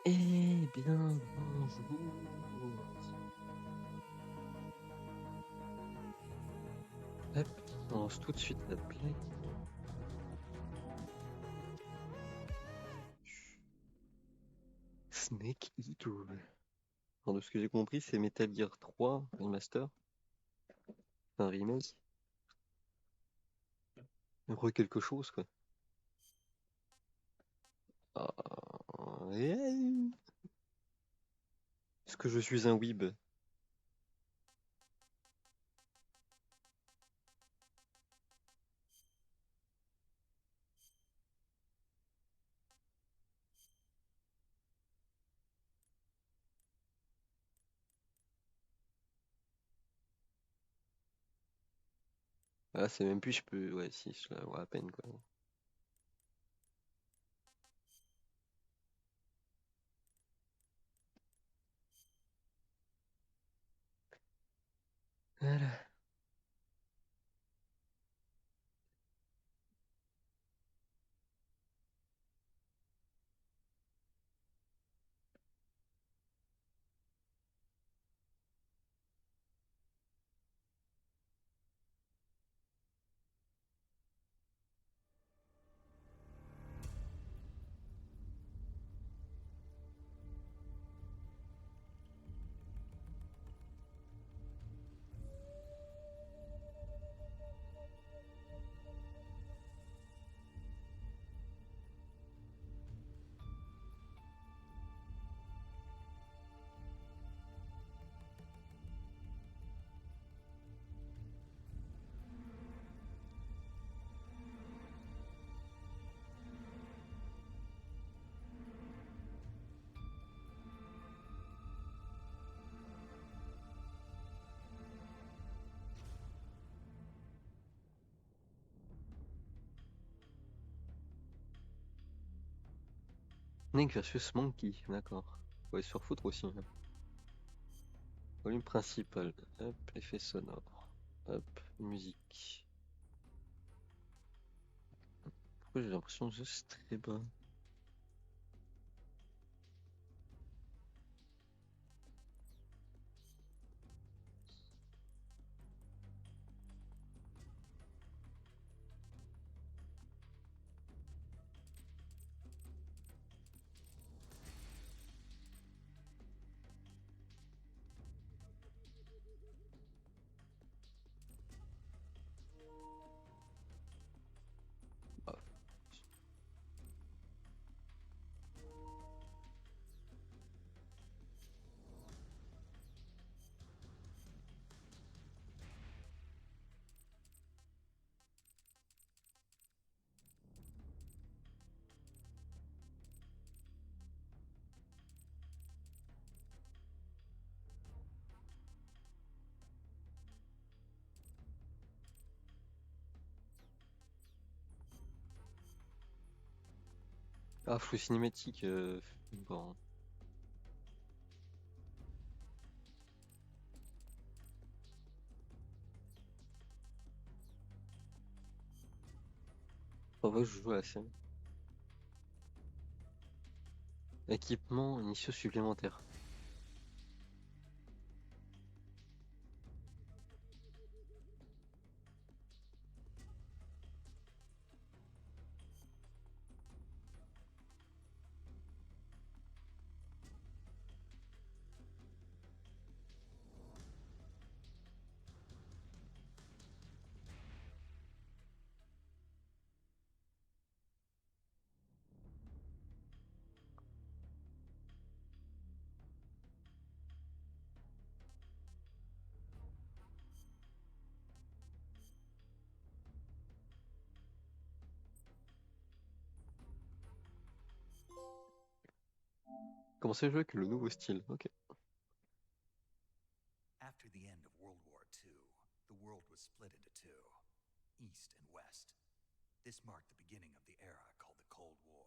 Eh bien, bonjour. Hop, on lance tout de suite la play. Snake Eater. Alors, de ce que j'ai compris, c'est Metal Gear 3 Remaster. Un remake. Quelque chose, quoi. Ah, est-ce que je suis un weeb? Ah, c'est même plus, je peux. Ouais, si, je la vois à peine, quoi. Voilà. Snake versus Monkey, d'accord. Ouais, se refoutre aussi, hein. Volume principal. Hop, effet sonore. Hop, musique. Pourquoi j'ai l'impression que c'est très bas? Bah, ah, flou cinématique. Bon. On va jouer à la scène. Équipement initiaux supplémentaires. Commencez à jouer avec le nouveau style. Ok. After the end of World War II, the world was split into two, East and West. This marked the beginning of the era called the Cold War.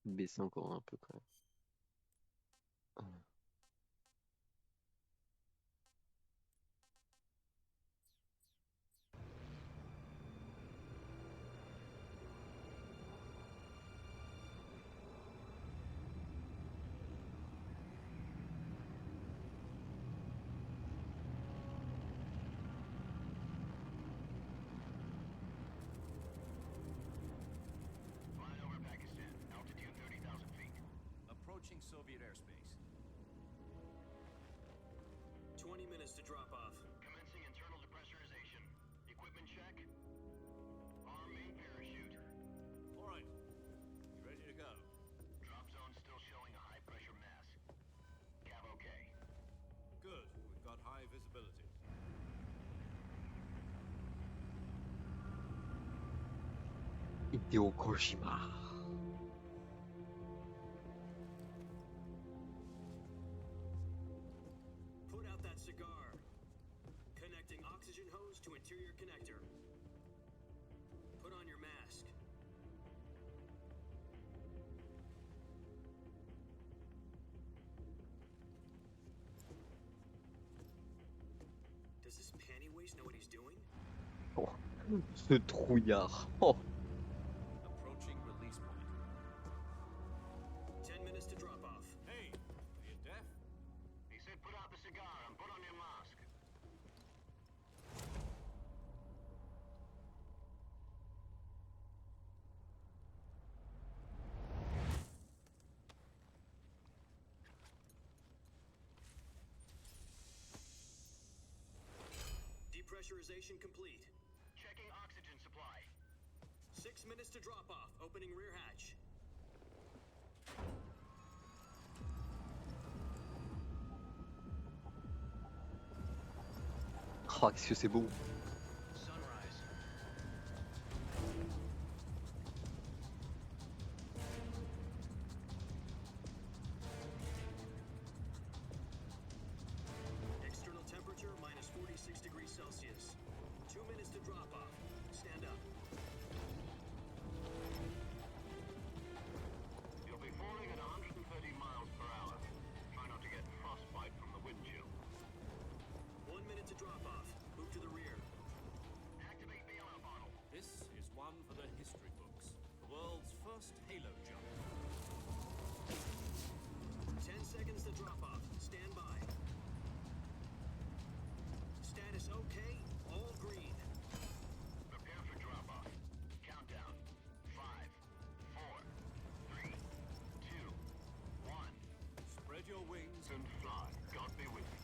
Baisser encore un peu quand même. Flying over Pakistan, altitude 30,000 feet. Approaching Soviet airspace. 20 minutes to drop off. Commencing internal depressurization. Equipment check. Arm main parachute. All right. You ready to go? Drop zone still showing a high pressure mass. Cav okay. Good. We've got high visibility. Hideo Kojima. Put out that cigar. Connecting oxygen hose to interior connector. Put on your mask. Does this panty waste know what he's doing? Oh, ce trouillard. Oh, Approaching release point. 10 minutes to drop off. Hey, are you deaf? He said put out the cigar and put on your mask. Depressurization complete. Checking oxygen supply. 6 minutes to drop off. Opening rear hatch. oh qu'est-ce que c'est beau. Sunrise. External temperature minus 46 degrees Celsius. 2 minutes to drop off. Stand up. You'll be falling at 130 miles per hour. Try not to get frostbite from the wind chill. 1 minute to drop off. Move to the rear. Activate bailout bottle. This is one for the history books. The world's first halo jump. 10 seconds to drop off. Stand by. Status okay. All green. Prepare for drop off. Countdown. 5, 4, 3, 2, 1. Spread your wings and fly. God be with you.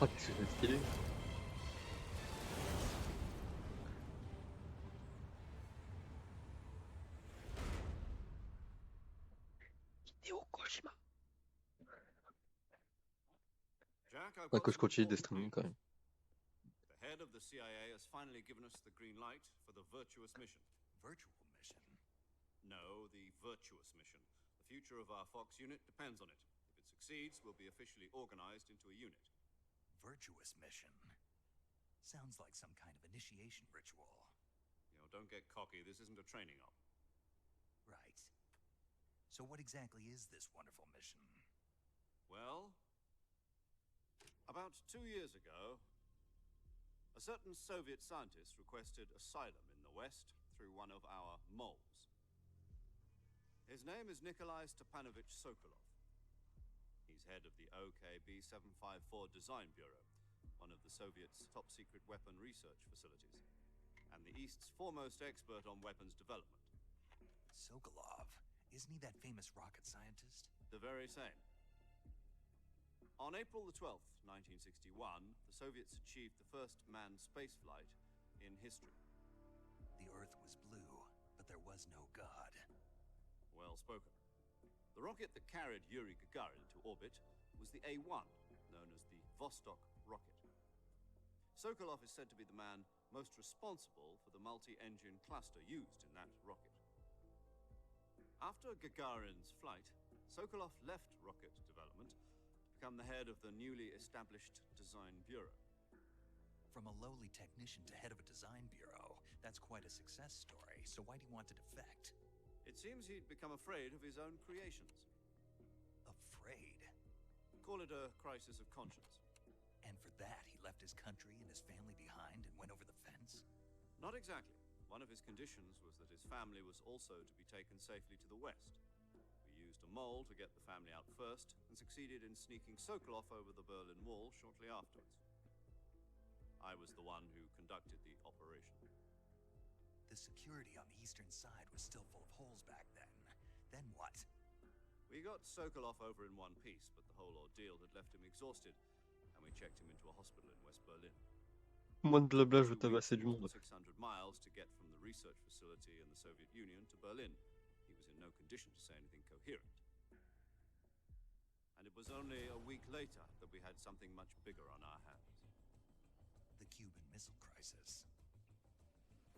Oh, qu'est-ce que c'est stylé. Hideo Kojima. Jack, I've Ouais, got que je some continue de important streaming news. quand même. The head of the CIA has finally given us the green light for the virtuous mission. Virtual mission? No, the virtuous mission. The future of our Fox unit depends on it. If it succeeds, we'll be officially organized into a unit. Virtuous mission. Sounds like some kind of initiation ritual. You know, don't get cocky. This isn't a training op. Right. So what exactly is this wonderful mission? Well, about 2 years ago, a certain Soviet scientist requested asylum in the West through one of our moles. His name is Nikolai Stepanovich Sokolov. He's head of the OKB 754 Design Bureau, one of the Soviets' top-secret weapon research facilities, and the East's foremost expert on weapons development. Sokolov. Isn't he that famous rocket scientist? The very same. On April the 12th, 1961, the Soviets achieved the first manned spaceflight in history. The Earth was blue, but there was no God. Well spoken. The rocket that carried Yuri Gagarin into orbit was the A-1, known as the Vostok rocket. Sokolov is said to be the man most responsible for the multi-engine cluster used in that rocket. After Gagarin's flight, Sokolov left rocket development to become the head of the newly established Design Bureau. From a lowly technician to head of a design bureau, that's quite a success story. So why do you want to defect? It seems he'd become afraid of his own creations. Afraid? Call it a crisis of conscience. And for that, he left his country and his family behind and went over the fence? Not exactly. One of his conditions was that his family was also to be taken safely to the west. We used a mole to get the family out first, and succeeded in sneaking Sokolov over the Berlin Wall shortly afterwards. I was the one who conducted the operation. The security on the eastern side was still full of holes back then. Then what? We got Sokolov over in one piece, but the whole ordeal had left him exhausted, and we checked him into a hospital in West Berlin. Moins de blabla, je veux 2 weeks tabasser du and monde. 600 miles to get from the research facility in the Soviet Union to Berlin. He was in no condition to say anything coherent. And it was only a week later that we had something much bigger on our hands. The Cuban Missile Crisis.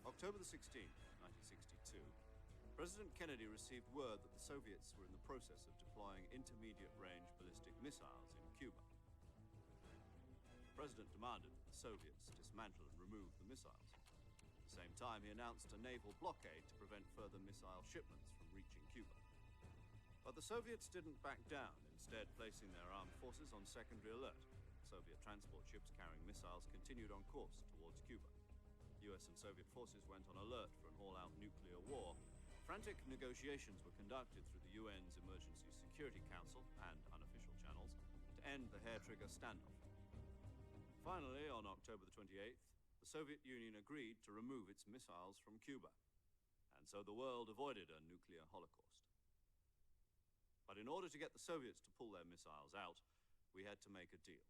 October the 16th, 1962, President Kennedy received word that the Soviets were in the process of deploying intermediate-range ballistic missiles in Cuba. The President demanded that the Soviets dismantle and remove the missiles. At the same time, he announced a naval blockade to prevent further missile shipments from reaching Cuba. But the Soviets didn't back down, instead placing their armed forces on secondary alert. Soviet transport ships carrying missiles continued on course towards Cuba. US and Soviet forces went on alert for an all-out nuclear war. Frantic negotiations were conducted through the UN's Emergency Security Council and unofficial channels to end the hair-trigger standoff. Finally, on October the 28th, the Soviet Union agreed to remove its missiles from Cuba, and so the world avoided a nuclear holocaust. But in order to get the Soviets to pull their missiles out, we had to make a deal.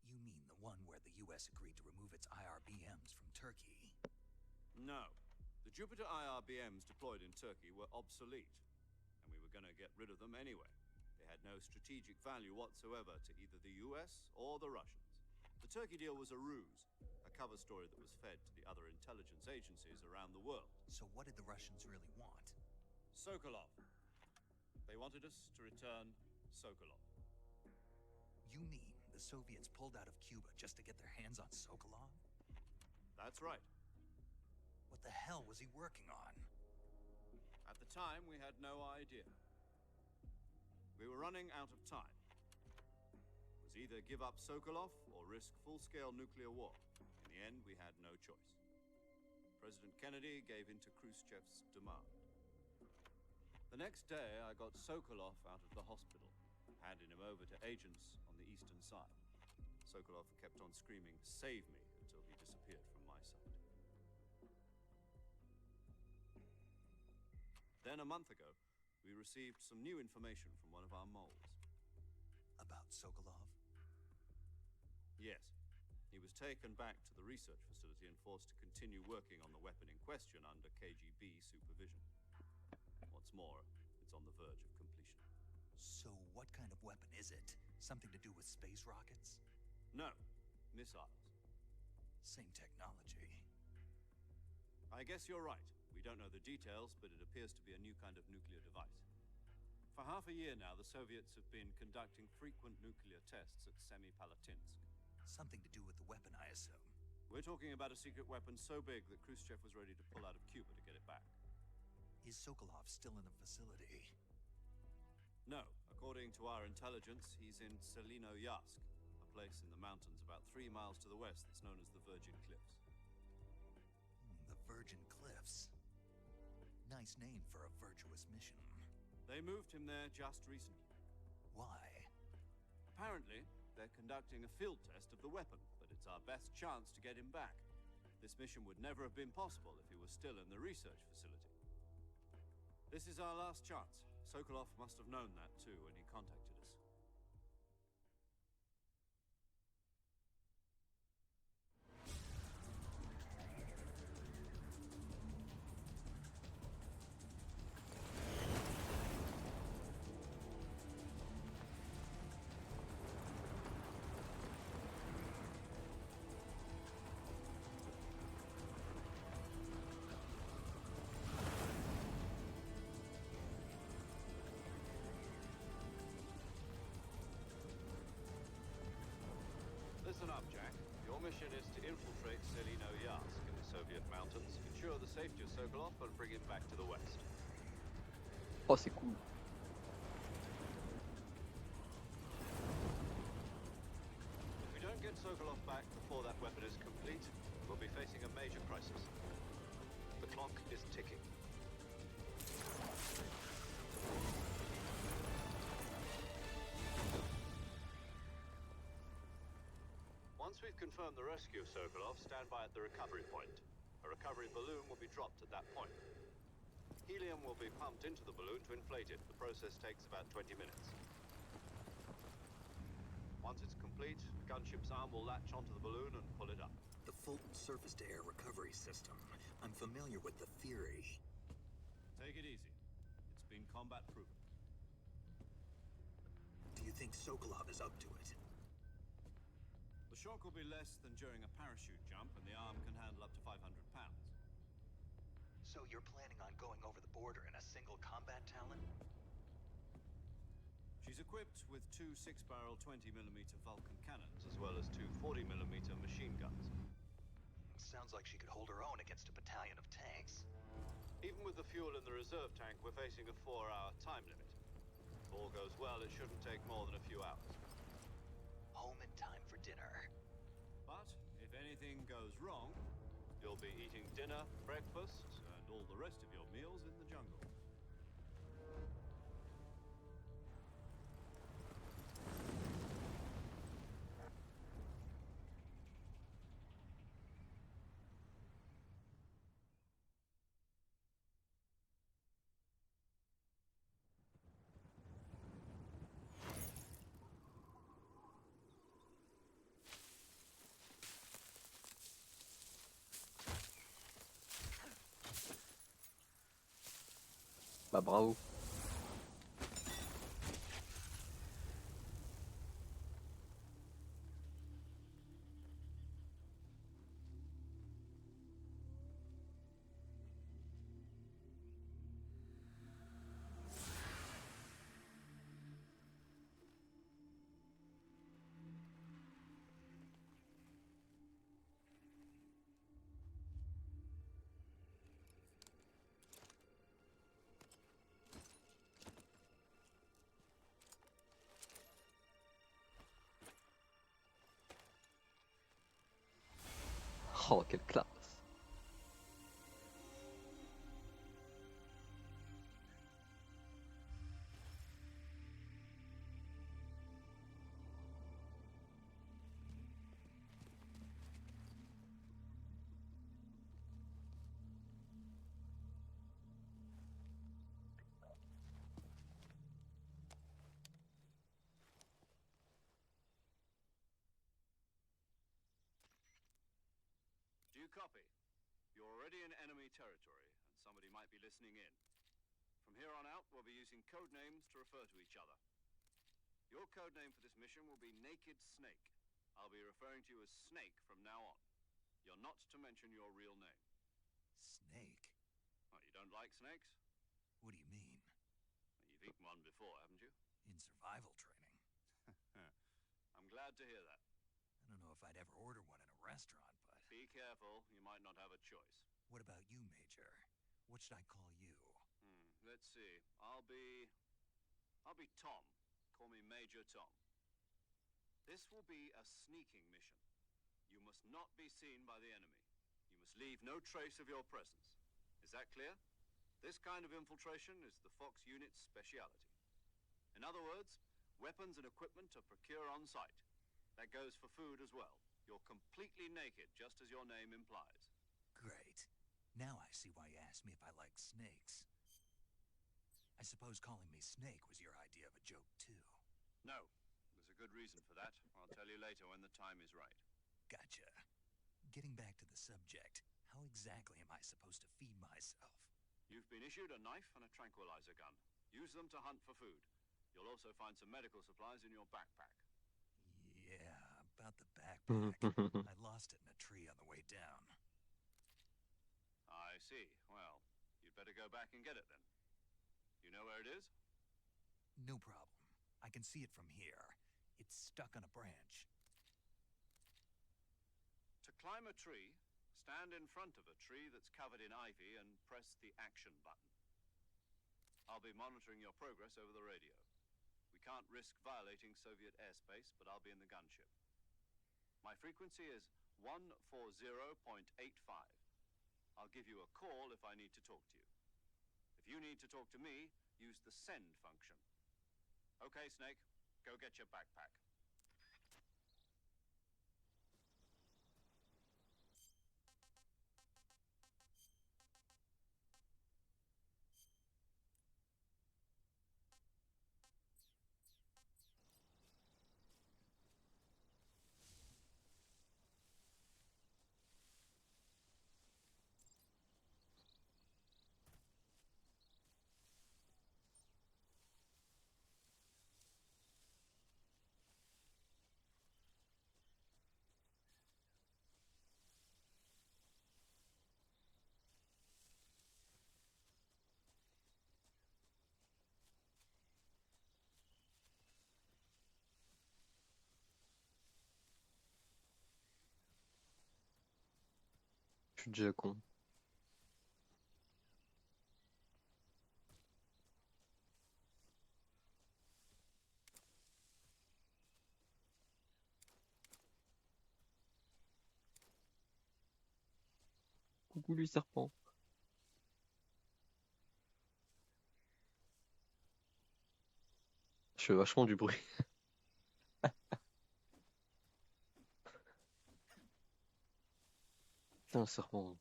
You mean the one where the US agreed to remove its IRBMs from Turkey? No. The Jupiter IRBMs deployed in Turkey were obsolete, and we were going to get rid of them anyway. They had no strategic value whatsoever to either the US or the Russians. The Turkey deal was a ruse, a cover story that was fed to the other intelligence agencies around the world. So what did the Russians really want? Sokolov. They wanted us to return Sokolov. You mean the Soviets pulled out of Cuba just to get their hands on Sokolov? That's right. What the hell was he working on? At the time, we had no idea. We were running out of time. It was either give up Sokolov or risk full-scale nuclear war. In the end, we had no choice. President Kennedy gave in to Khrushchev's demand. The next day, I got Sokolov out of the hospital, handing him over to agents on the eastern side. Sokolov kept on screaming, "Save me," until he disappeared from my sight. Then a month ago, we received some new information from one of our moles. About Sokolov? Yes. He was taken back to the research facility and forced to continue working on the weapon in question under KGB supervision. What's more, it's on the verge of completion. So what kind of weapon is it? Something to do with space rockets? No, missiles. Same technology. I guess you're right. We don't know the details, but it appears to be a new kind of nuclear device. For half a year now, the Soviets have been conducting frequent nuclear tests at Semipalatinsk. Something to do with the weapon, I assume. We're talking about a secret weapon so big that Khrushchev was ready to pull out of Cuba to get it back. Is Sokolov still in the facility? No. According to our intelligence, he's in Selino-Yask, a place in the mountains about 3 miles to the west that's known as the Virgin Cliffs. The Virgin Cliffs. Nice name for a virtuous mission. They moved him there just recently. Why? Apparently, they're conducting a field test of the weapon, but it's our best chance to get him back. This mission would never have been possible if he was still in the research facility. This is our last chance. Sokolov must have known that too when he contacted us. mission is to infiltrate Selino Yask in the Soviet mountains, ensure the safety of Sokolov, and bring him back to the west. Oh, c'est cool. If we don't get Sokolov back before that weapon is complete, we'll be facing a major crisis. The clock is ticking. Once we've confirmed the rescue of Sokolov, stand by at the recovery point. A recovery balloon will be dropped at that point. Helium will be pumped into the balloon to inflate it. The process takes about 20 minutes. Once it's complete, the gunship's arm will latch onto the balloon and pull it up. The Fulton surface-to-air recovery system. I'm familiar with the theory. Take it easy. It's been combat proven. Do you think Sokolov is up to it? The shock will be less than during a parachute jump, and the arm can handle up to 500 pounds. So you're planning on going over the border in a single combat Talon? She's equipped with two 6-barrel 20mm Vulcan cannons, as well as two 40mm machine guns. Sounds like she could hold her own against a battalion of tanks. Even with the fuel in the reserve tank, we're facing a 4-hour time limit. If all goes well, it shouldn't take more than a few hours. Home in time for dinner. But if anything goes wrong, you'll be eating dinner, breakfast, and all the rest of your meals in the jungle. Bah bravo. Oh, quelle classe. Do you copy? You're already in enemy territory, and somebody might be listening in. From here on out, we'll be using code names to refer to each other. Your code name for this mission will be Naked Snake. I'll be referring to you as Snake from now on. You're not to mention your real name. Snake? Oh, you don't like snakes? What do you mean? You've eaten one before, haven't you? In survival training. I'm glad to hear that. I don't know if I'd ever order one in a restaurant, but... Be careful, you might not have a choice. What about you, Major? What should I call you? Let's see. I'll be Tom. Call me Major Tom. This will be a sneaking mission. You must not be seen by the enemy. You must leave no trace of your presence. Is that clear? This kind of infiltration is the Fox unit's speciality. In other words, weapons and equipment are procured on site. That goes for food as well. You're completely naked, just as your name implies. Great. Now I see why you asked me if I like snakes. I suppose calling me Snake was your idea of a joke, too. No. There's a good reason for that. I'll tell you later when the time is right. Gotcha. Getting back to the subject, how exactly am I supposed to feed myself? You've been issued a knife and a tranquilizer gun. Use them to hunt for food. You'll also find some medical supplies in your backpack. Yeah, about the backpack. I lost it in a tree on the way down. I see. Well, you'd better go back and get it then. You know where it is? No problem. I can see it from here. It's stuck on a branch. climb a tree, stand in front of a tree that's covered in ivy and press the action button. I'll be monitoring your progress over the radio. We can't risk violating Soviet airspace, but I'll be in the gunship. My frequency is 140.85. I'll give you a call if I need to talk to you. If you need to talk to me, use the send function. Okay, Snake, go get your backpack. Je suis déjà con. Coucou lui serpent. Je fais vachement du bruit. Putain, le serpent.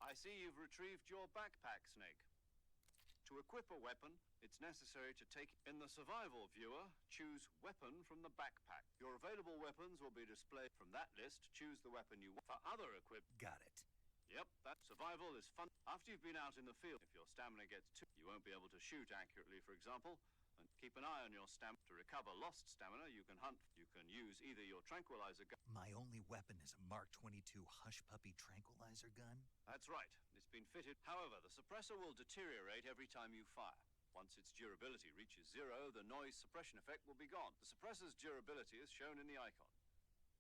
I see you've retrieved your backpack, Snake. To equip a weapon, it's necessary to take in the survival viewer, choose weapon from the backpack. Your available weapons will be displayed from that list. Choose the weapon you want. For other equipment. Got it. Yep, that survival is fun. After you've been out in the field, if your stamina gets too, you won't be able to shoot accurately, for example. And keep an eye on your stamina. To recover lost stamina, you can hunt. You can use either your tranquilizer gun. My only weapon is a Mark 22 Hush Puppy tranquilizer gun? That's right. It's been fitted. However, the suppressor will deteriorate every time you fire. Once its durability reaches 0, the noise suppression effect will be gone. The suppressor's durability is shown in the icon.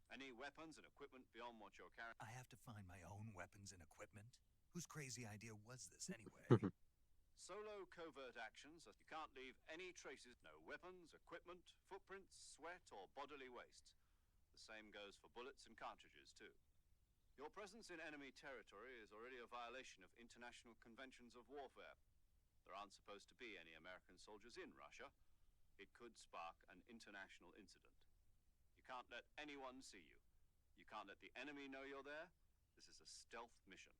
Any weapons and equipment beyond what you're carrying. I have to find my own weapons and equipment? Whose crazy idea was this anyway? Solo covert actions, you can't leave any traces. No weapons, equipment, footprints, sweat, or bodily waste. The same goes for bullets and cartridges, too. Your presence in enemy territory is already a violation of international conventions of warfare. There aren't supposed to be any American soldiers in Russia. It could spark an international incident. You can't let anyone see you. You can't let the enemy know you're there. This is a stealth mission.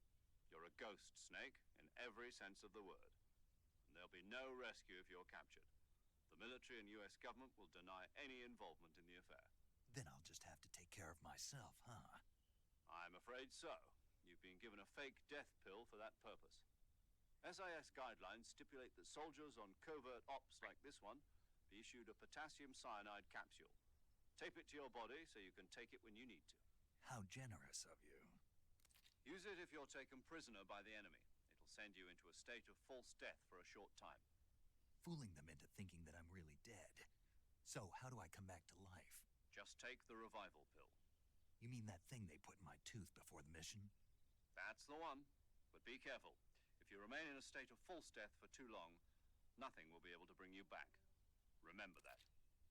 You're a ghost, Snake, in every sense of the word. And there'll be no rescue if you're captured. The military and US government will deny any involvement in the affair. Then I'll just have to take care of myself, huh? I'm afraid so. You've been given a fake death pill for that purpose. SIS guidelines stipulate that soldiers on covert ops like this one be issued a potassium cyanide capsule. Tape it to your body so you can take it when you need to. How generous of you. Use it if you're taken prisoner by the enemy. It'll send you into a state of false death for a short time. Fooling them into thinking that I'm really dead. So how do I come back to life? Just take the revival pill. You mean that thing they put in my tooth before the mission? That's the one. But be careful. If you remain in a state of false death for too long, nothing will be able to bring you back. Remember that.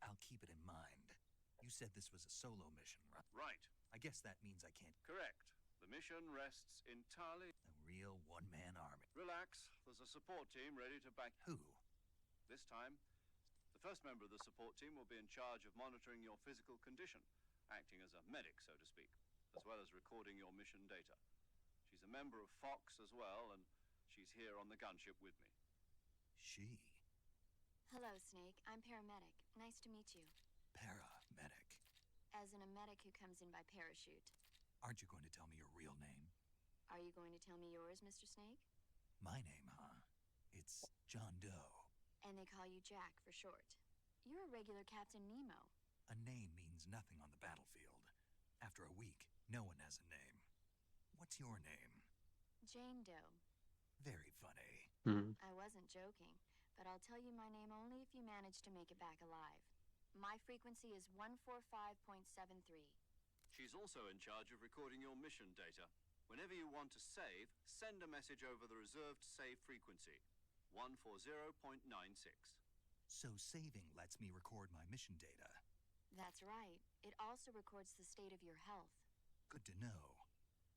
I'll keep it in mind. You said this was a solo mission, right? Right. I guess that means I can't... Correct. The The mission rests entirely... A real one-man army. Relax, there's a support team ready to back... Who? This time, the first member of the support team will be in charge of monitoring your physical condition, acting as a medic, so to speak, as well as recording your mission data. She's a member of Fox as well, and she's here on the gunship with me. She? Hello, Snake. I'm paramedic. Nice to meet you. Paramedic. As in a medic who comes in by parachute. Aren't you going to tell me your real name? Are you going to tell me yours, Mr. Snake? My name, huh? It's John Doe. And they call you Jack for short. You're a regular Captain Nemo. A name means nothing on the battlefield. After a week, no one has a name. What's your name? Jane Doe. Very funny. I wasn't joking, but I'll tell you my name only if you manage to make it back alive. My frequency is 145.73. She's also in charge of recording your mission data. Whenever you want to save, send a message over the reserved save frequency, 140.96. So saving lets me record my mission data. That's right. It also records the state of your health. Good to know.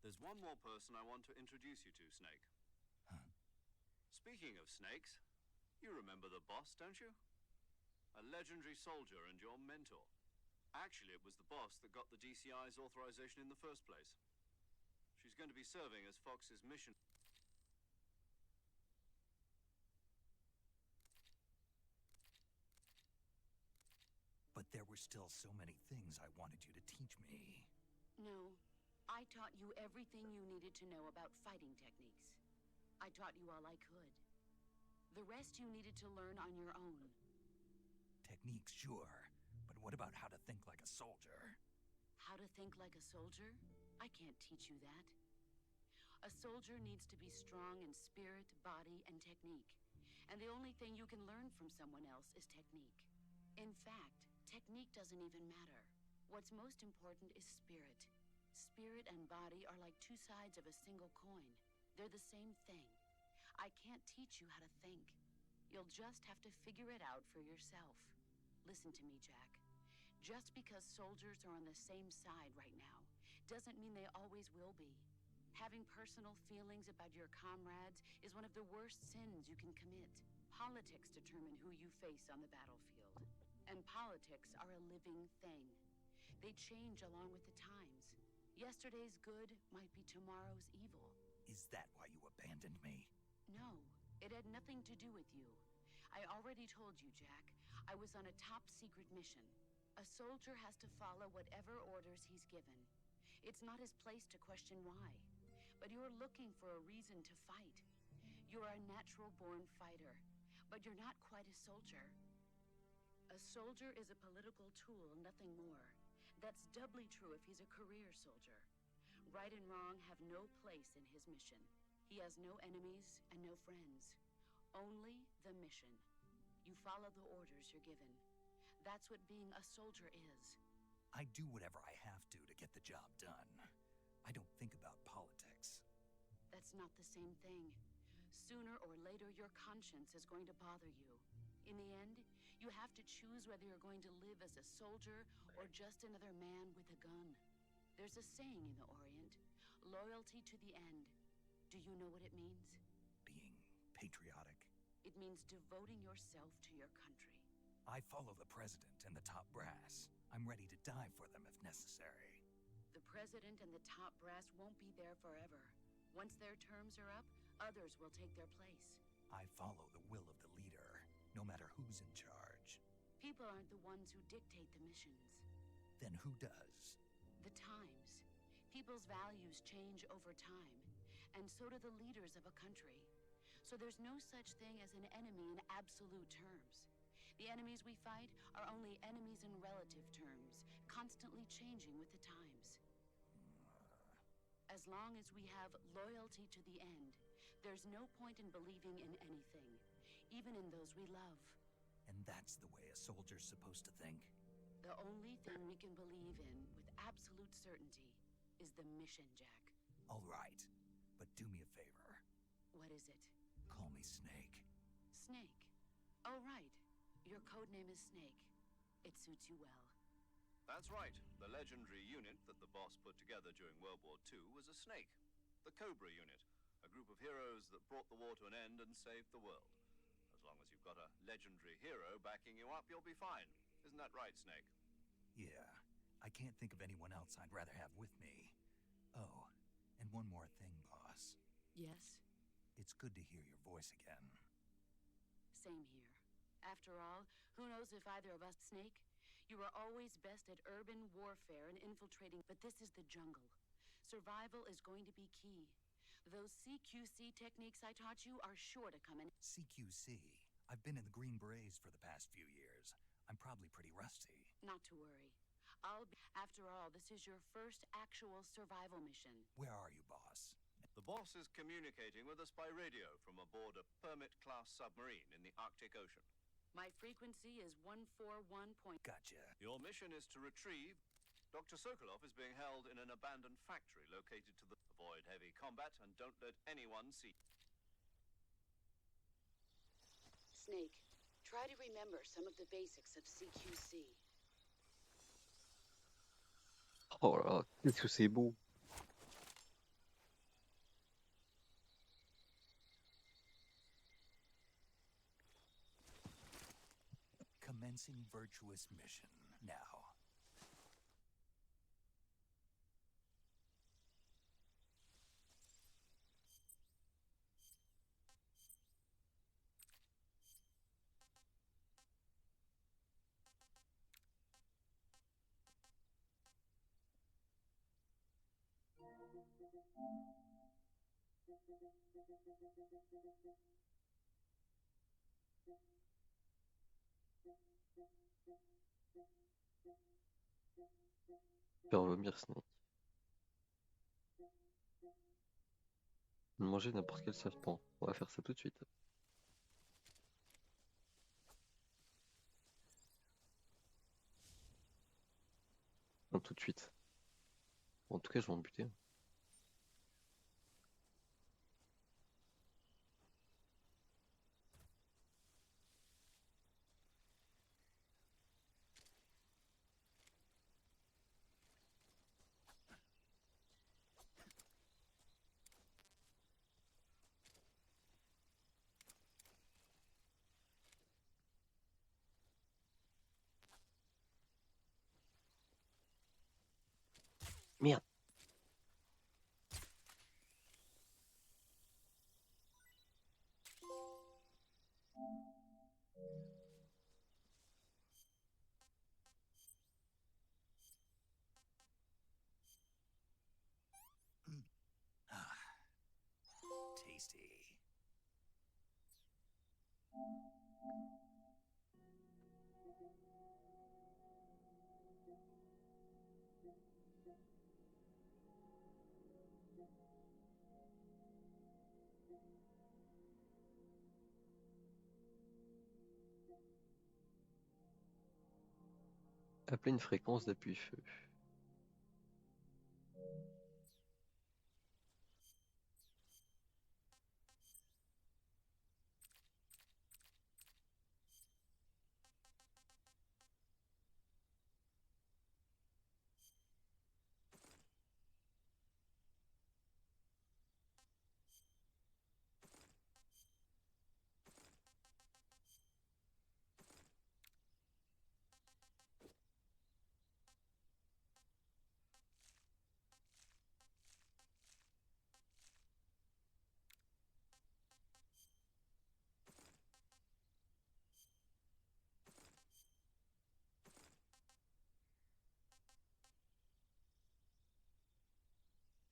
There's one more person I want to introduce you to, Snake. Huh? Speaking of snakes, you remember the boss, don't you? A legendary soldier and your mentor. Actually, it was the boss that got the DCI's authorization in the first place. She's going to be serving as Fox's mission. But there were still so many things I wanted you to teach me. No, I taught you everything you needed to know about fighting techniques. I taught you all I could. The rest you needed to learn on your own. Techniques, sure. But what about how to think like a soldier? How to think like a soldier? I can't teach you that. A soldier needs to be strong in spirit, body, and technique. And the only thing you can learn from someone else is technique. In fact, technique doesn't even matter. What's most important is spirit. Spirit and body are like two sides of a single coin. They're the same thing. I can't teach you how to think. You'll just have to figure it out for yourself. Listen to me, Jack. Just because soldiers are on the same side right now doesn't mean they always will be. Having personal feelings about your comrades is one of the worst sins you can commit. Politics determine who you face on the battlefield. And politics are a living thing. They change along with the times. Yesterday's good might be tomorrow's evil. Is that why you abandoned me? No, it had nothing to do with you. I already told you, Jack. I was on a top-secret mission. A soldier has to follow whatever orders he's given. It's not his place to question why. But you're looking for a reason to fight. You're a natural-born fighter, but you're not quite a soldier. A soldier is a political tool, nothing more. That's doubly true if he's a career soldier. Right and wrong have no place in his mission. He has no enemies and no friends. Only the mission. You follow the orders you're given. That's what being a soldier is. I do whatever I have to get the job done. I don't think about politics. That's not the same thing. Sooner or later, your conscience is going to bother you. In the end, you have to choose whether you're going to live as a soldier or just another man with a gun. There's a saying in the Orient, loyalty to the end. Do you know what it means? Being patriotic. It means devoting yourself to your country. I follow the president and the top brass. I'm ready to die for them if necessary. The president and the top brass won't be there forever. Once their terms are up, others will take their place. I follow the will of the leader, no matter who's in charge. People aren't the ones who dictate the missions. Then who does? The times. People's values change over time, and so do the leaders of a country. So there's no such thing as an enemy in absolute terms. The enemies we fight are only enemies in relative terms, constantly changing with the times. As long as we have loyalty to the end, there's no point in believing in anything, even in those we love. And that's the way a soldier's supposed to think? The only thing we can believe in with absolute certainty is the mission, Jack. All right, but do me a favor. What is it? Call me Snake. Snake. Oh, right. Your code name is Snake. It suits you well. That's right. The legendary unit that the boss put together during World War II was a snake. The Cobra unit. A group of heroes that brought the war to an end and saved the world. As long as you've got a legendary hero backing you up, you'll be fine. Isn't that right, Snake? Yeah, I can't think of anyone else I'd rather have with me. Oh, and one more thing, boss. Yes? It's good to hear your voice again. Same here. After all, who knows if either of us... Snake, you are always best at urban warfare and infiltrating, but this is the jungle. Survival is going to be key. Those CQC techniques I taught you are sure to come in. CQC? I've been in the Green Berets for the past few years. I'm probably pretty rusty. Not to worry. After all, this is your first actual survival mission. Where are you, boss? The boss is communicating with us by radio from aboard a Permit-class submarine in the Arctic Ocean. My frequency is 141. Gotcha. Your mission is to retrieve... Dr. Sokolov is being held in an abandoned factory located to the... Avoid heavy combat and don't let anyone see... Snake, try to remember some of the basics of CQC. Oh là là, qu'est-ce que c'est beau. Commencing virtuous mission now. Faire vomir Snake. Manger n'importe quel serpent. On va faire ça tout de suite. Non, tout de suite. En tout cas, je vais en buter. Merde. Tasty. Appeler une fréquence d'appui-feu.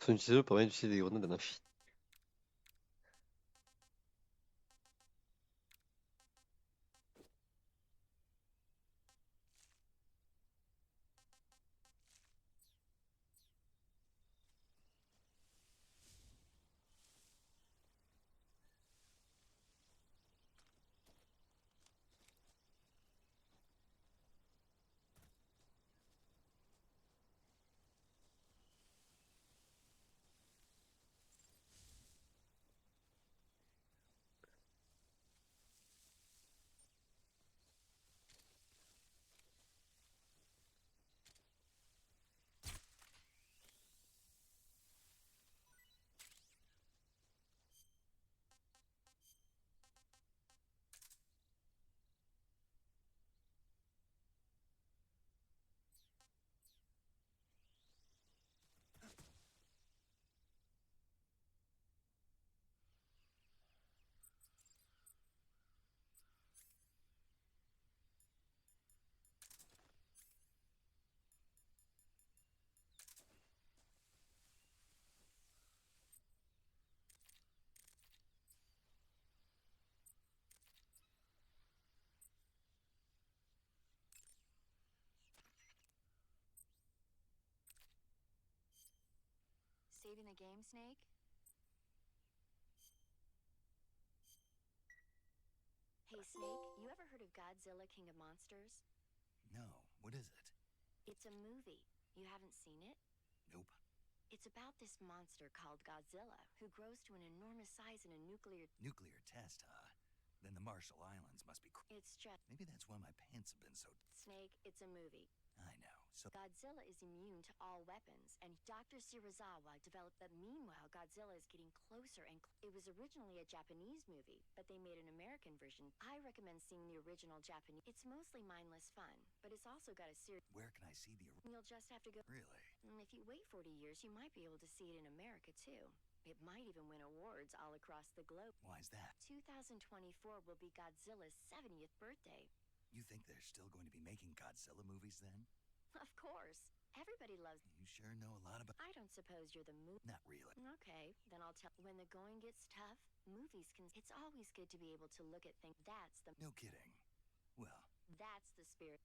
Son utilisateur permet d'utiliser des grenades à l'infini. Saving the game, Snake? Hey, Snake, you ever heard of Godzilla King of Monsters? No, what is it? It's a movie. You haven't seen it? Nope. It's about this monster called Godzilla, who grows to an enormous size in a nuclear... Nuclear test, huh? Then the Marshall Islands must be It's just... Maybe that's why my pants have been so... Snake, it's a movie. I know, so... Godzilla is immune to all weapons, and Dr. Shirazawa developed that. Meanwhile, Godzilla is getting closer and... It was originally a Japanese movie, but they made an American version. I recommend seeing the original Japanese. It's mostly mindless fun, but it's also got a serious... Where can I see the... You'll just have to go... Really? If you wait 40 years, you might be able to see it in America, too. It might even win awards all across the globe. Why's that? 2024 will be Godzilla's 70th birthday. You think they're still going to be making Godzilla movies then? Of course. Everybody loves... You sure know a lot about... I don't suppose you're the Not really. Okay, then I'll tell... When the going gets tough, movies can... It's always good to be able to look at things. That's the... No kidding. Well... That's the spirit.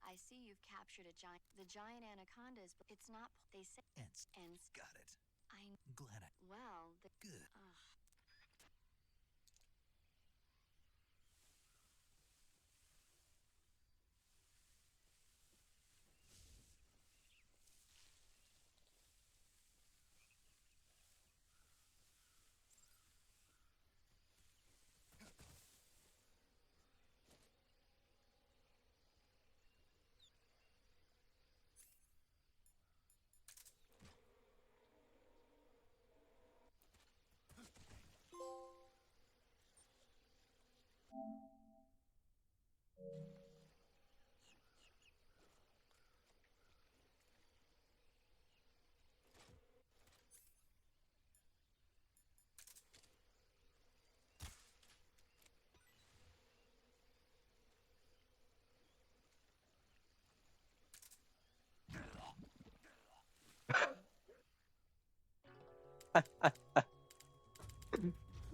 I see you've captured a giant... The giant anacondas, but it's not... They say... Ants. And... Got it. I'm... Glad I... Well, the... Good.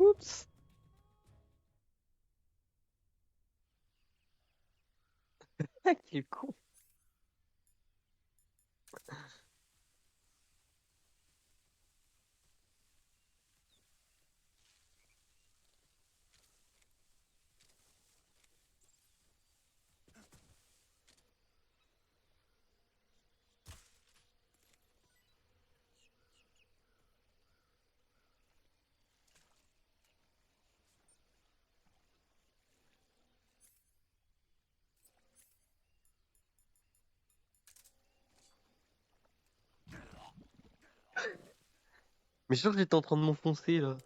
Oups. Quel con. Mais je sûr que j'étais en train de m'enfoncer là.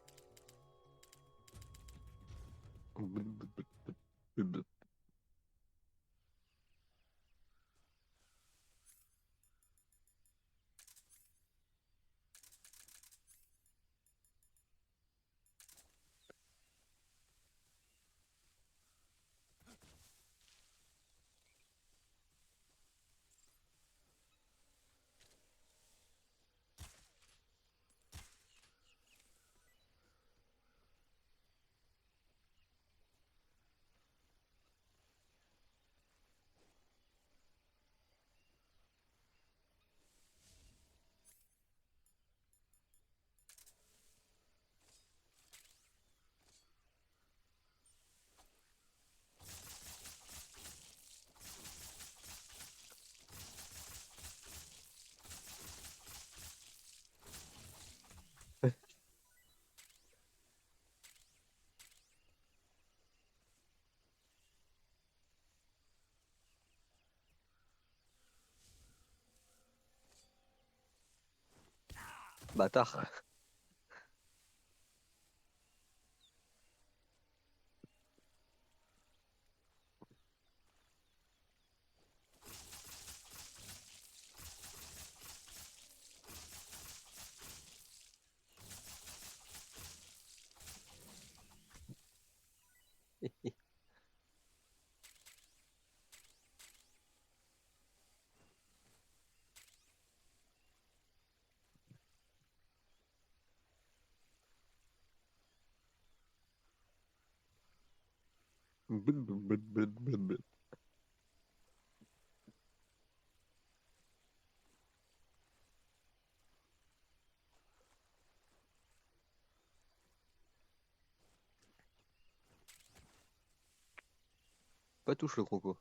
Bâtard. Blablabla. Pas touche le croco.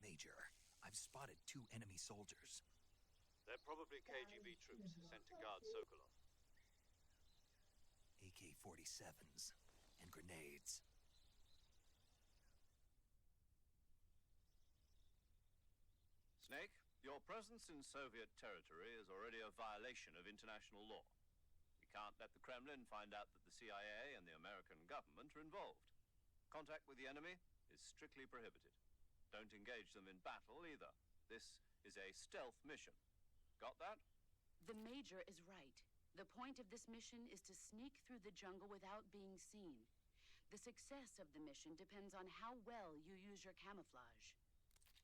Major, I've spotted 2 enemy soldiers. They're probably KGB troops sent to guard Sokolov. AK-47s and grenades. Snake, your presence in Soviet territory is already a violation of international law. We can't let the Kremlin find out that the CIA and the American government are involved. Contact with the enemy is strictly prohibited. Don't engage them in battle either. This is a stealth mission. Got that? The Major is right. The point of this mission is to sneak through the jungle without being seen. The success of the mission depends on how well you use your camouflage.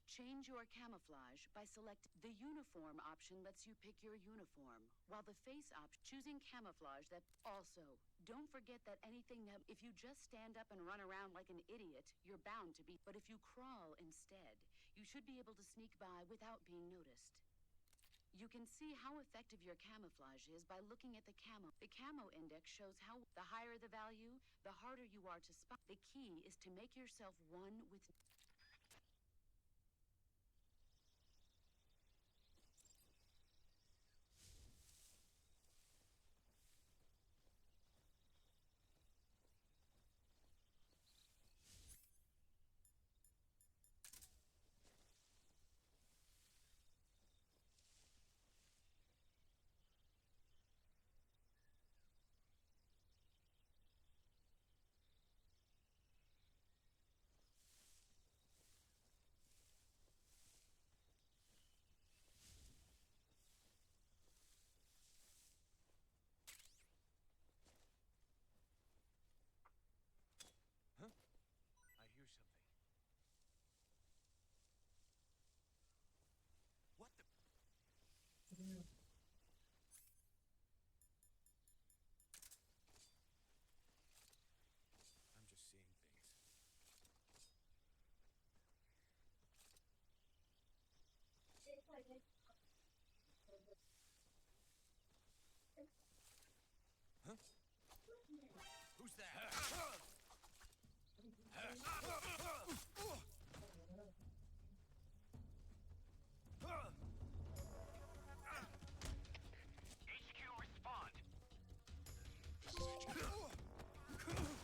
Change your camouflage by selecting the uniform option lets you pick your uniform, while the face option choosing camouflage that also. Don't forget that anything that if you just stand up and run around like an idiot, you're bound to be. But if you crawl instead, you should be able to sneak by without being noticed. You can see how effective your camouflage is by looking at the camo. The camo index shows how the higher the value, the harder you are to spot. The key is to make yourself one with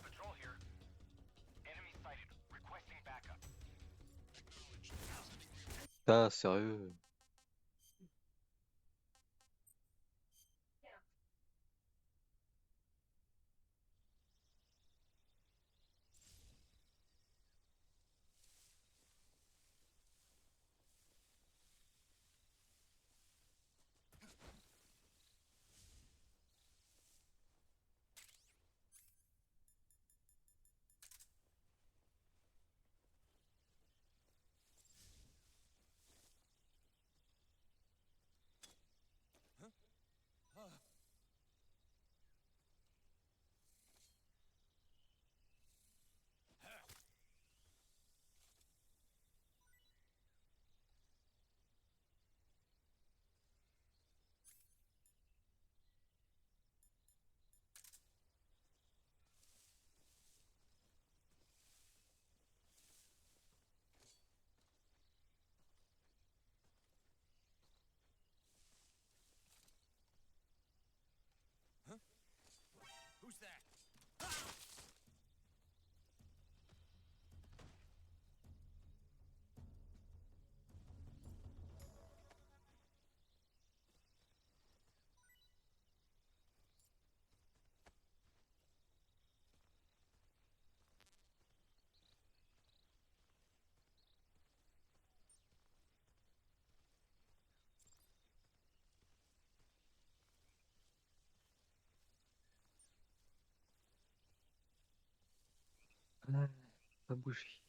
Patrol here. Enemy sighted. Requesting backup. Putain, sérieux. Who's that? Ah, pas bouger.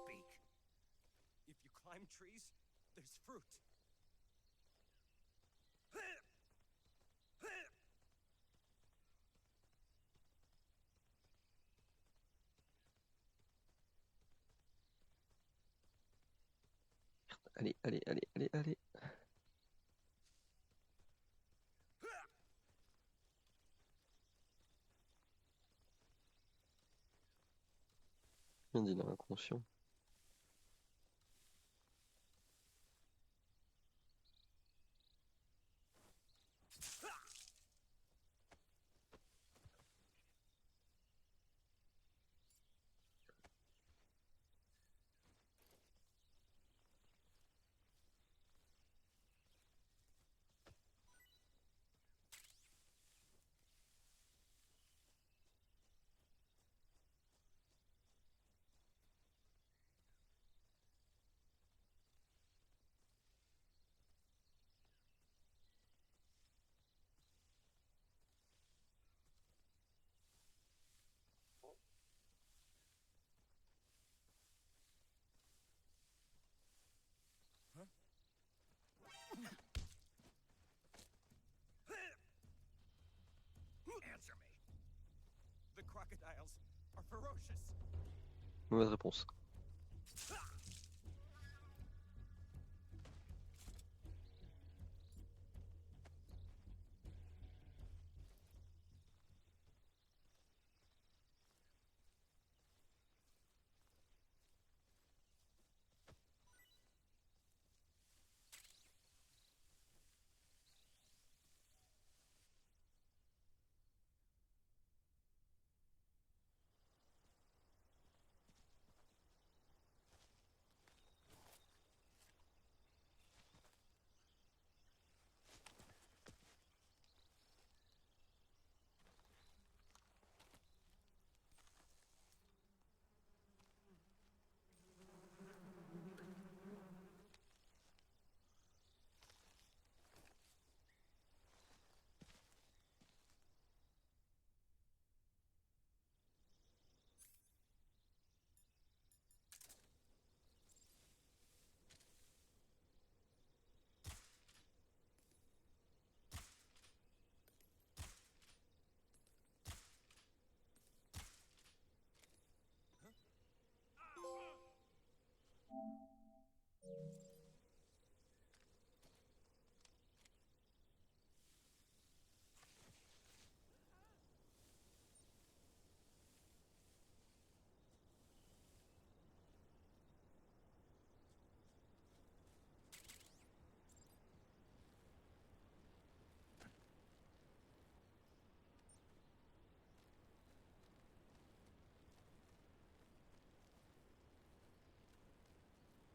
speak. If you climb trees, there's fruit. Allez, allez, allez, allez, allez. Bien dit, inconscient. Answer me. The crocodiles are ferocious. Mauvaise réponse.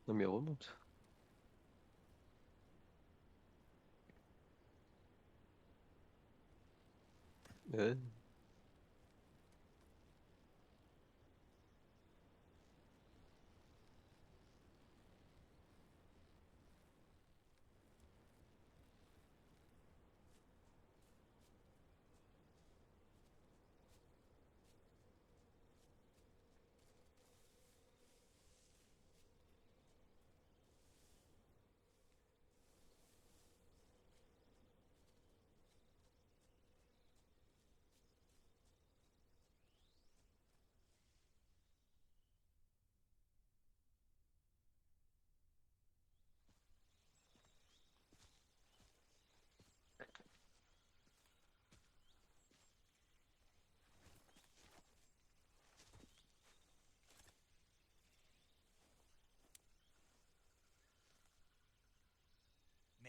Non mais remonte. Ouais.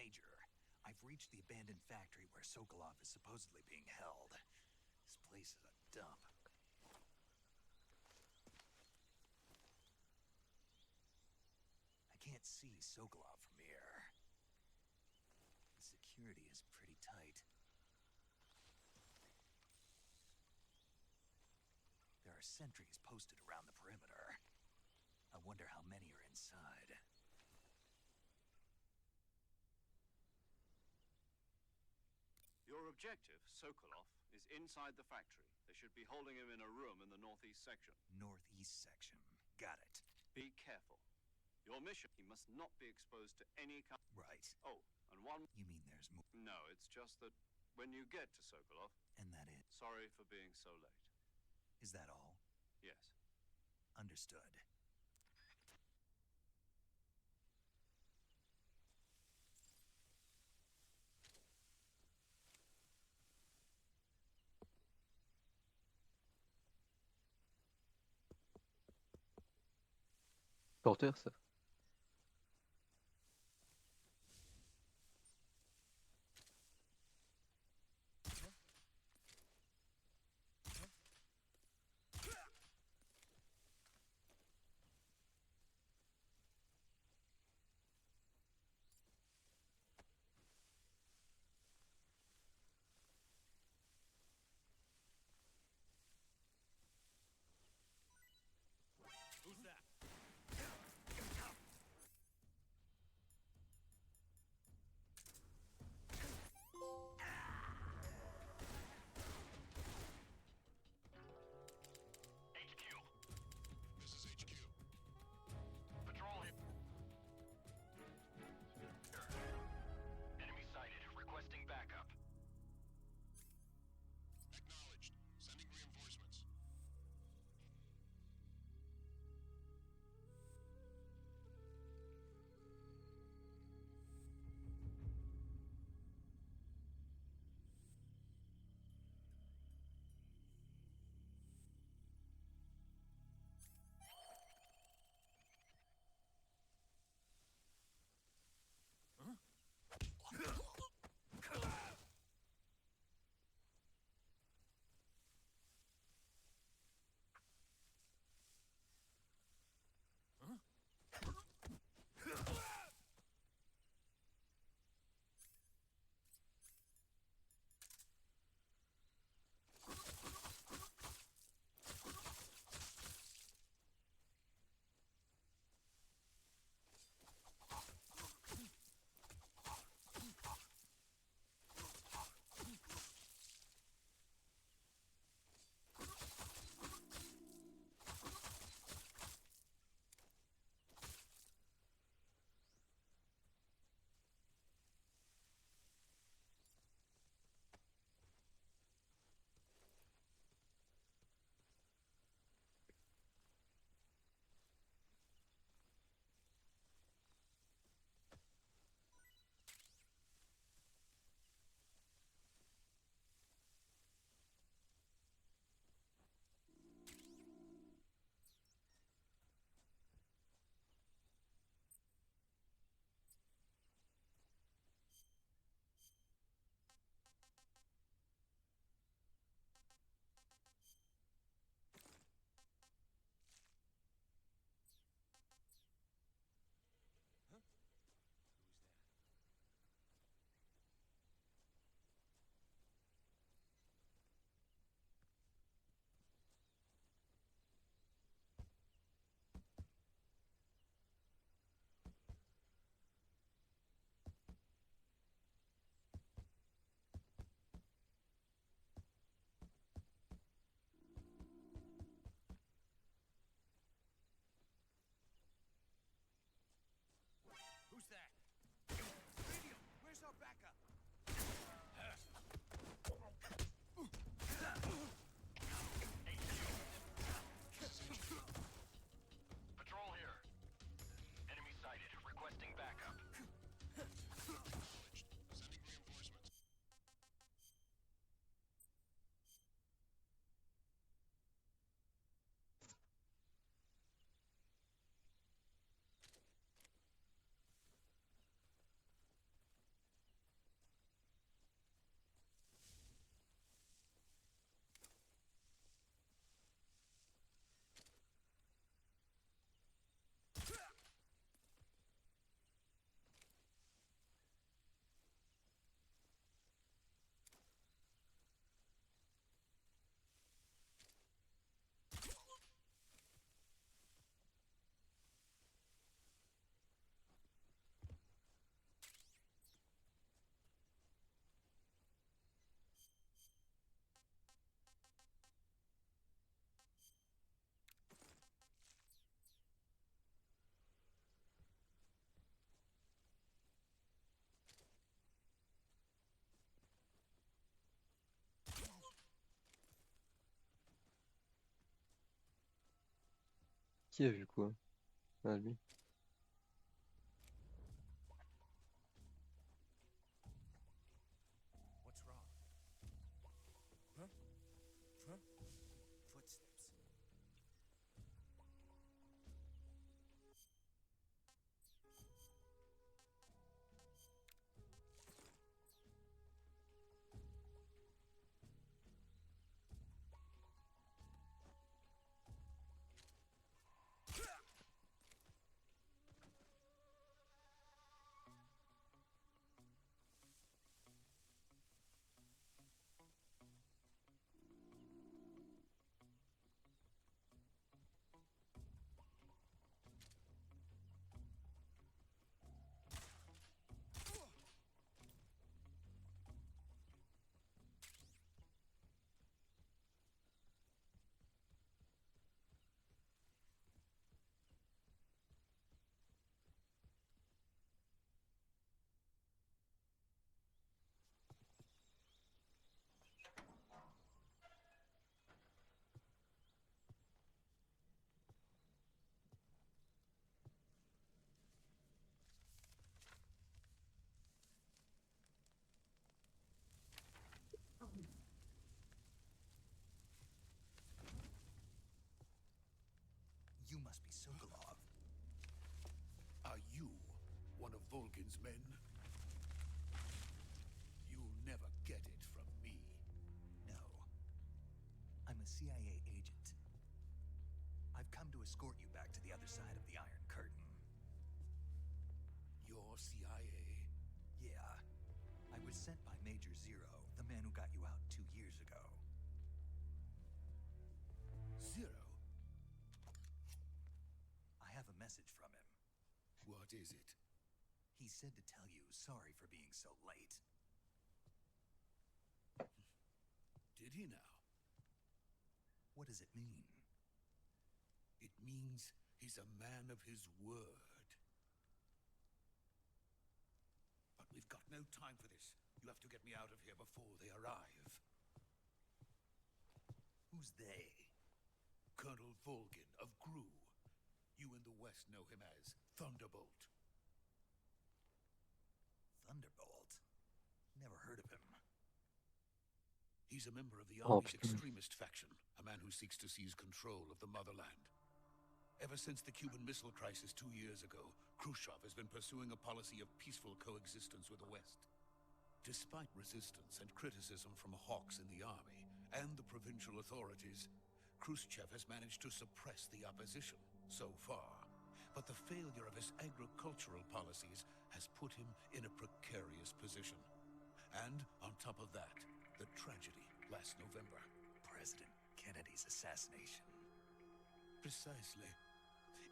Major, I've reached the abandoned factory where Sokolov is supposedly being held. This place is a dump. I can't see Sokolov from here. The security is pretty tight. There are sentries posted around the perimeter. I wonder how many are inside. Your objective, Sokolov, is inside the factory. They should be holding him in a room in the northeast section. Northeast section. Got it. Be careful. Your mission, he must not be exposed to any kind. Right. Oh, and one. You mean there's more? No, it's just that when you get to Sokolov. And that is? Sorry for being so late. Is that all? Yes. Understood. Porteur, ça. Who's that? Qui a vu quoi? Ah, lui. What's wrong? Huh? Huh? Footsteps. You must be Sokolov. Are you one of Volgin's men? You'll never get it from me. No. I'm a CIA agent. I've come to escort you back to the other side of the Iron Curtain. You're CIA? Yeah. I was sent by Major Zero, the man who got you out 2 years ago. Zero? I have a message from him. What is it? He said to tell you sorry for being so late. Did he now? What does it mean? It means he's a man of his word. But we've got no time for this. You have to get me out of here before they arrive. Who's they? Colonel Volgin of Gru. You in the West know him as Thunderbolt. Thunderbolt? Never heard of him. He's a member of the Oh, Army's putain. extremist faction, a man who seeks to seize control of the motherland. Ever since the Cuban Missile Crisis 2 years ago, Khrushchev has been pursuing a policy of peaceful coexistence with the West. Despite resistance and criticism from hawks in the army and the provincial authorities, Khrushchev has managed to suppress the opposition so far. But the failure of his agricultural policies has put him in a precarious position. And on top of that, the tragedy last November. President Kennedy's assassination. Precisely.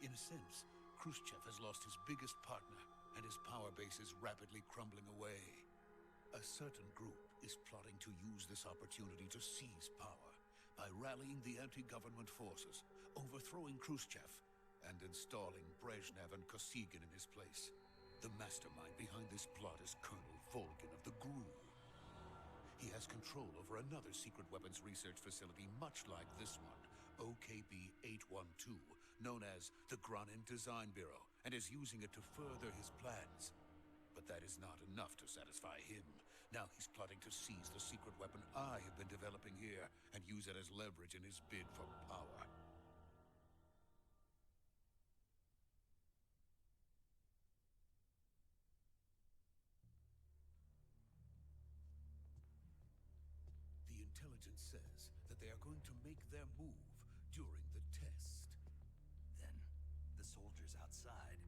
In a sense, Khrushchev has lost his biggest partner, and his power base is rapidly crumbling away. A certain group is plotting to use this opportunity to seize power by rallying the anti-government forces, overthrowing Khrushchev, and installing Brezhnev and Kosygin in his place. The mastermind behind this plot is Colonel Volgin of the GRU. He has control over another secret weapons research facility much like this one, OKB-812, known as the Granin Design Bureau, and is using it to further his plans. But that is not enough to satisfy him. Now he's plotting to seize the secret weapon I have been developing here and use it as leverage in his bid for power. The intelligence says that they are going to make their move during the test. Then, the soldiers outside.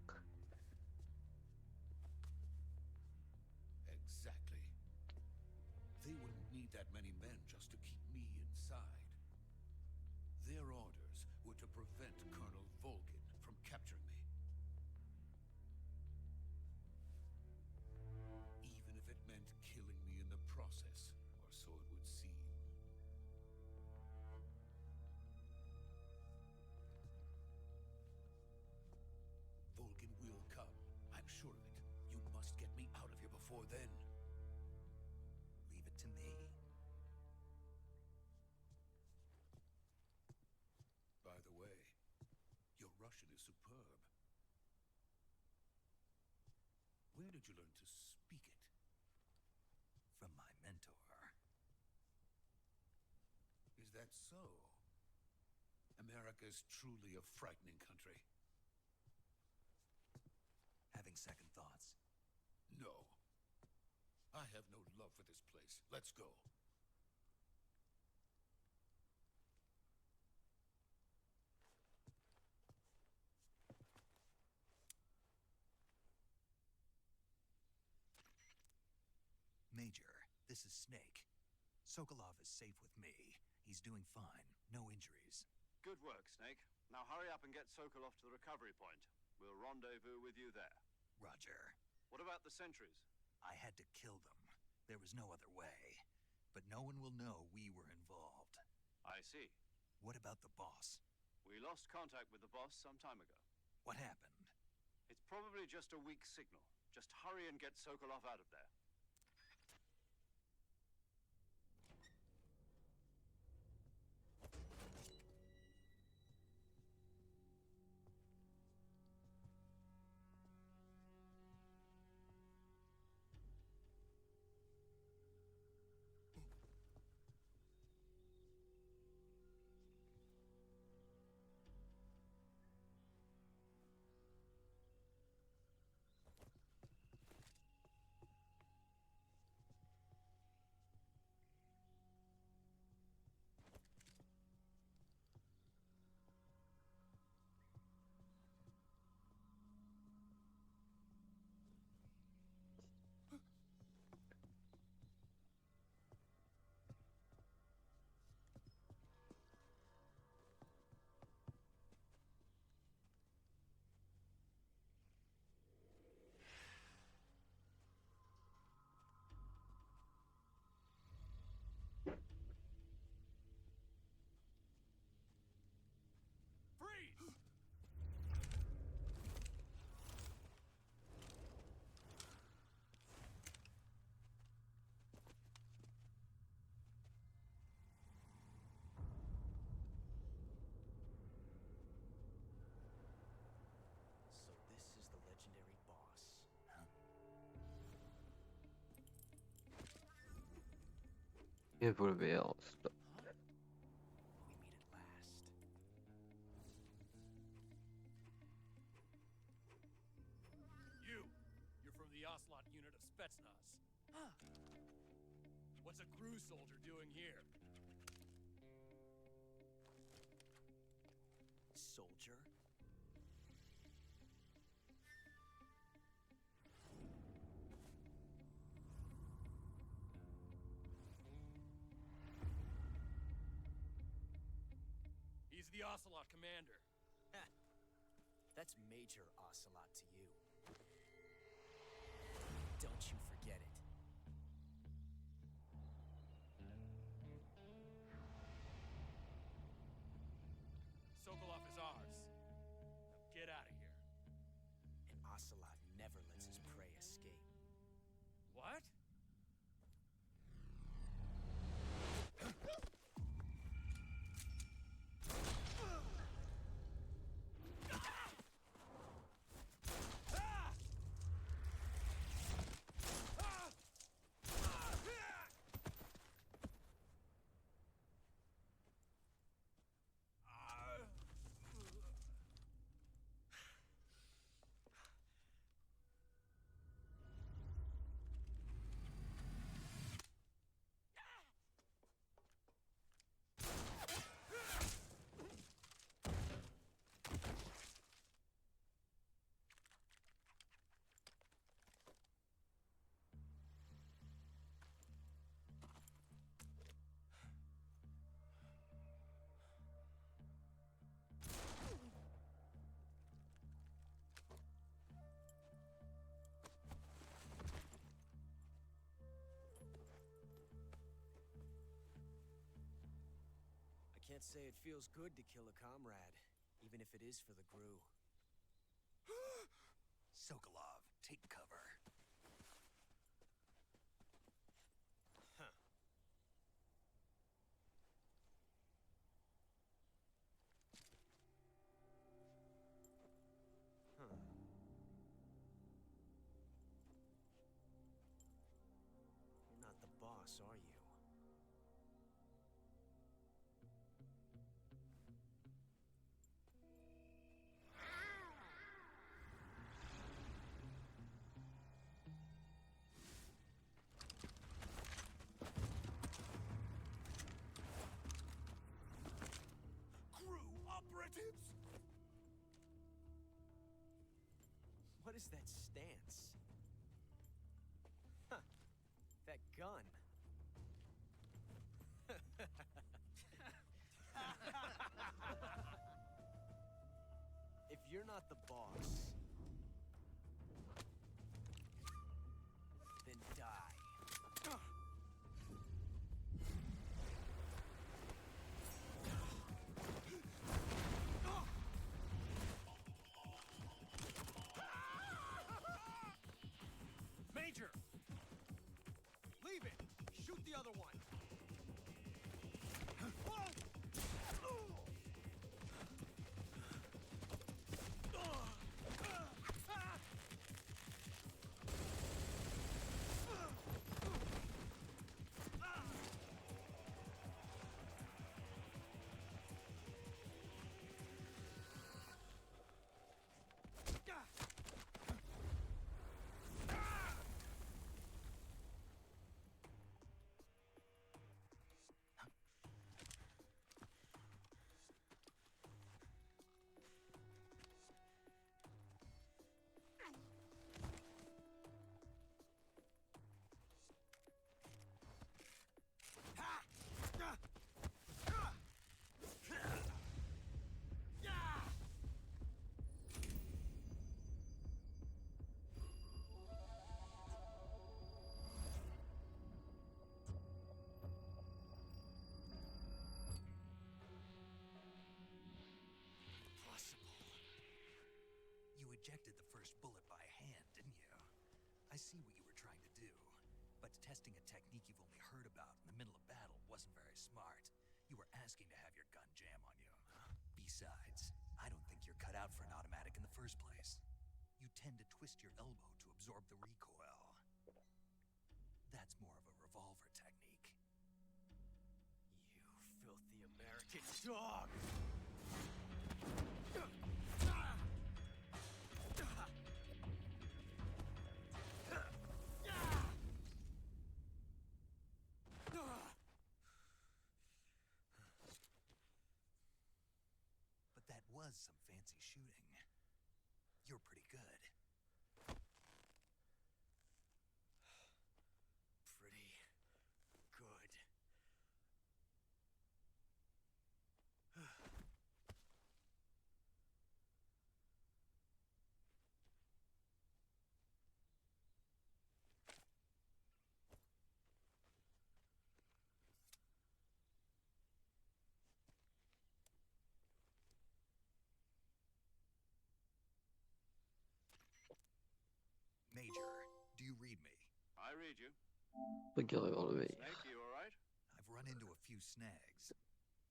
Exactly. They wouldn't need that many men just to keep me inside. Their orders were to prevent Colonel Volgin from capturing me. Even if it meant killing me in the process, or so it would seem. Volgin will come. I'm sure of it. You must get me out of here before then. Leave it to me. By the way, you're Russian. superb. Where did you learn to speak it? From my mentor. Is that so? America's truly a frightening country. Having second thoughts. No. I have no love for this place. Let's go. Major, this is Snake. Sokolov is safe with me. He's doing fine. No injuries. Good work, Snake. Now hurry up and get Sokolov to the recovery point. We'll rendezvous with you there. Roger. What about the sentries? I had to kill them. There was no other way. But no one will know we were involved. I see. What about the boss? We lost contact with the boss some time ago. What happened? It's probably just a weak signal. Just hurry and get Sokolov out of there. So this is the legendary boss. Evolver, stop. We meet at last. You're from the Ocelot unit of Spetsnaz. What's a crew soldier doing here? Soldier? He's the Ocelot commander. That's Major Ocelot to you. Don't you forget it. Sokolov is ours. Now get out of here. And Ocelot never lets his prey escape. What? I can't say it feels good to kill a comrade, even if it is for the GRU. Sokolov, take cover. Huh. boss, are you? Crew operatives! What is that stance? Huh. That gun. If you're not the boss, then die. Major! Leave it! Shoot the other one! You ejected the first bullet by hand, didn't you? I see what you were trying to do. But testing a technique you've only heard about in the middle of battle wasn't very smart. You were asking to have your gun jam on you. Besides, I don't think you're cut out for an automatic in the first place. You tend to twist your elbow to absorb the recoil. That's more of a revolver technique. You filthy American dog! But that was some fancy shooting. You're pretty good. Pretty good. Major, do you read me? I read you. Regarde vers le verre. Snake, you alright? I've run into a few snags.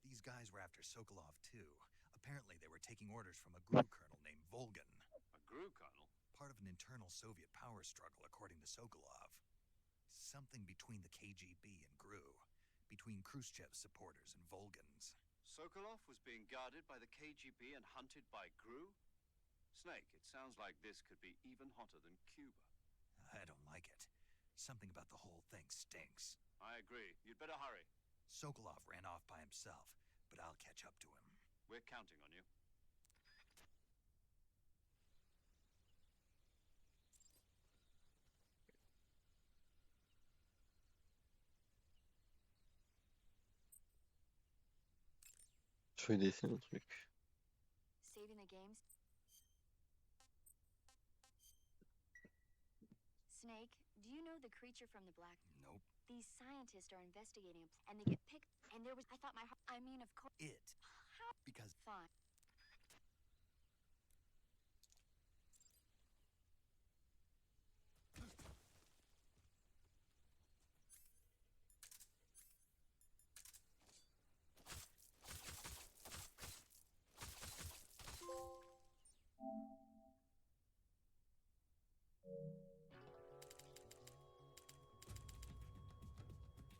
These guys were after Sokolov too. Apparently they were taking orders from a GRU colonel named Volgan. A GRU colonel? Part of an internal Soviet power struggle, according to Sokolov. Something between the KGB and GRU. Between Khrushchev's supporters and Volgan's. Sokolov was being guarded by the KGB and hunted by GRU? Snake, it sounds like this could be even hotter than Cuba. I don't like it. Something about the whole thing stinks. I agree. You'd better hurry. Sokolov ran off by himself, but I'll catch up to him. We're counting on you. Je vais dessiner un truc. Saving the games. Snake, do you know the creature from the black? Nope. These scientists are investigating and they get picked. And there was, I thought my heart, I mean, of course. It. How? Because Fine.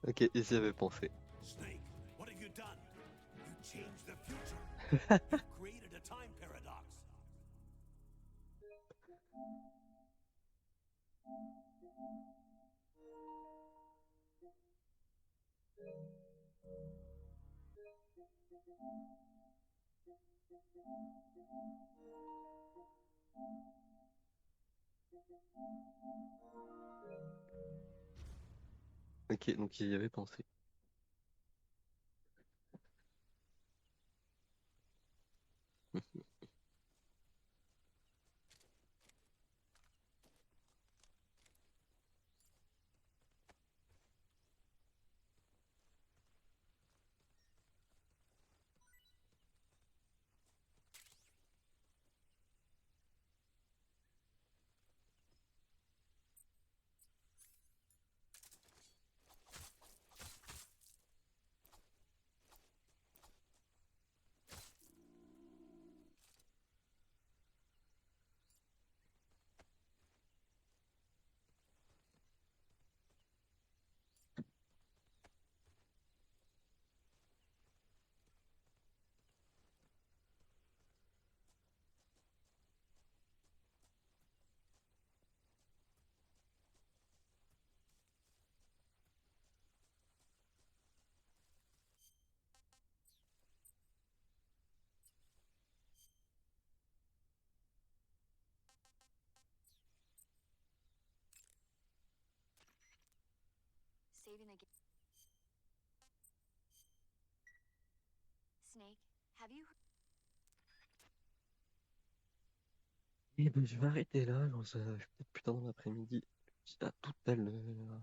Ok, ils y avaient pensé. Snake, what have you done? You changed the future. You created a time paradox. Ok, donc ils y avaient pensé. Saving the game. Snake, have you Et ben, je vais arrêter là, genre, je vais peut-être plus tard dans l'après-midi. À tout à l'heure.